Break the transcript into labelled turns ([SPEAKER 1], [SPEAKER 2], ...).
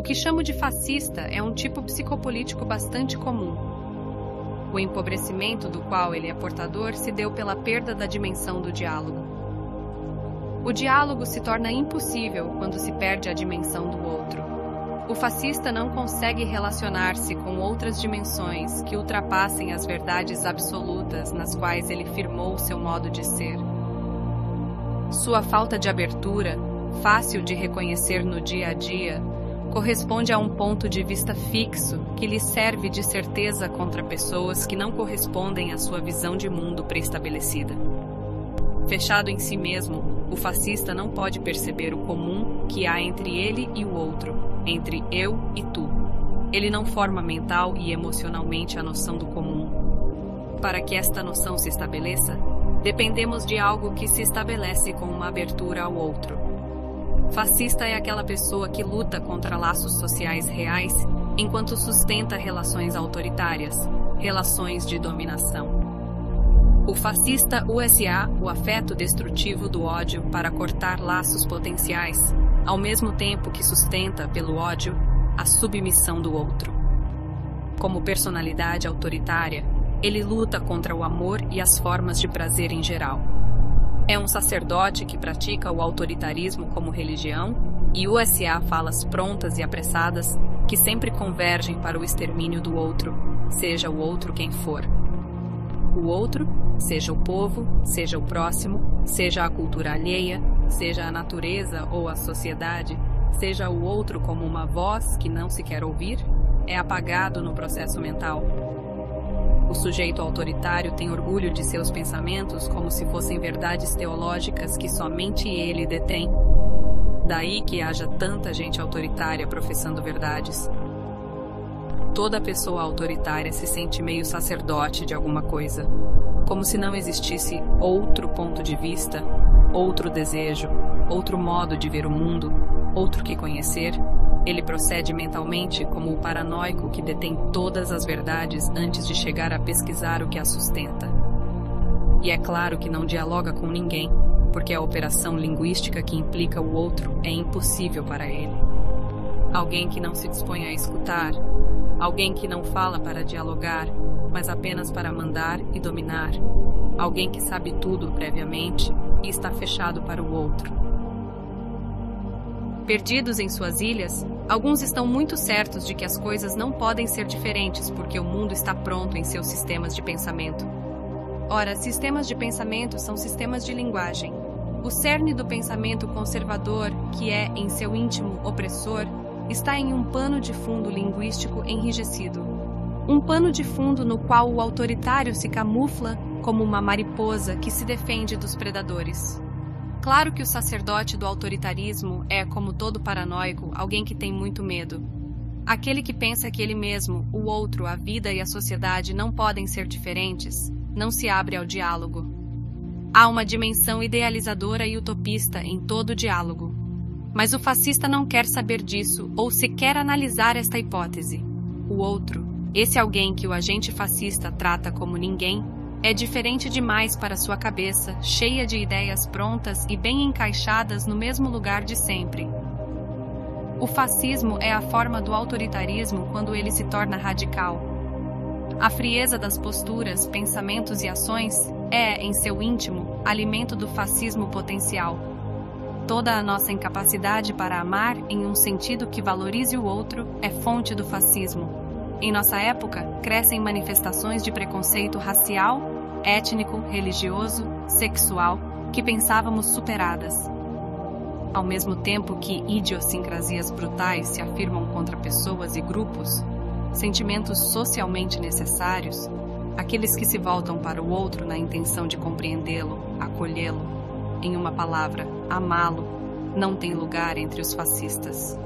[SPEAKER 1] O que chamo de fascista é um tipo psicopolítico bastante comum. O empobrecimento do qual ele é portador se deu pela perda da dimensão do diálogo. O diálogo se torna impossível quando se perde a dimensão do outro. O fascista não consegue relacionar-se com outras dimensões que ultrapassem as verdades absolutas nas quais ele firmou seu modo de ser. Sua falta de abertura, fácil de reconhecer no dia a dia, corresponde a um ponto de vista fixo que lhe serve de certeza contra pessoas que não correspondem à sua visão de mundo pré-estabelecida. Fechado em si mesmo, o fascista não pode perceber o comum que há entre ele e o outro, entre eu e tu. Ele não forma mental e emocionalmente a noção do comum. Para que esta noção se estabeleça, dependemos de algo que se estabelece com uma abertura ao outro. Fascista é aquela pessoa que luta contra laços sociais reais enquanto sustenta relações autoritárias, relações de dominação. O fascista usa o afeto destrutivo do ódio para cortar laços potenciais, ao mesmo tempo que sustenta, pelo ódio, a submissão do outro. Como personalidade autoritária, ele luta contra o amor e as formas de prazer em geral. É um sacerdote que pratica o autoritarismo como religião e usa falas prontas e apressadas que sempre convergem para o extermínio do outro, seja o outro quem for. O outro, seja o povo, seja o próximo, seja a cultura alheia, seja a natureza ou a sociedade, seja o outro como uma voz que não se quer ouvir, é apagado no processo mental. O sujeito autoritário tem orgulho de seus pensamentos como se fossem verdades teológicas que somente ele detém. Daí que haja tanta gente autoritária professando verdades. Toda pessoa autoritária se sente meio sacerdote de alguma coisa, como se não existisse outro ponto de vista, outro desejo, outro modo de ver o mundo, outro que conhecer. Ele procede mentalmente como o paranoico que detém todas as verdades antes de chegar a pesquisar o que as sustenta. E é claro que não dialoga com ninguém, porque a operação linguística que implica o outro é impossível para ele. Alguém que não se dispõe a escutar, alguém que não fala para dialogar, mas apenas para mandar e dominar, alguém que sabe tudo previamente e está fechado para o outro. Perdidos em suas ilhas, alguns estão muito certos de que as coisas não podem ser diferentes porque o mundo está pronto em seus sistemas de pensamento. Ora, sistemas de pensamento são sistemas de linguagem. O cerne do pensamento conservador, que é, em seu íntimo, opressor, está em um pano de fundo linguístico enrijecido. Um pano de fundo no qual o autoritário se camufla como uma mariposa que se defende dos predadores. Claro que o sacerdote do autoritarismo é, como todo paranoico, alguém que tem muito medo. Aquele que pensa que ele mesmo, o outro, a vida e a sociedade não podem ser diferentes, não se abre ao diálogo. Há uma dimensão idealizadora e utopista em todo diálogo. Mas o fascista não quer saber disso ou sequer analisar esta hipótese. O outro, esse alguém que o agente fascista trata como ninguém, é diferente demais para sua cabeça, cheia de ideias prontas e bem encaixadas no mesmo lugar de sempre. O fascismo é a forma do autoritarismo quando ele se torna radical. A frieza das posturas, pensamentos e ações é, em seu íntimo, alimento do fascismo potencial. Toda a nossa incapacidade para amar em um sentido que valorize o outro é fonte do fascismo. Em nossa época, crescem manifestações de preconceito racial, étnico, religioso, sexual, que pensávamos superadas. Ao mesmo tempo que idiosincrasias brutais se afirmam contra pessoas e grupos, sentimentos socialmente necessários, aqueles que se voltam para o outro na intenção de compreendê-lo, acolhê-lo, em uma palavra, amá-lo, não têm lugar entre os fascistas.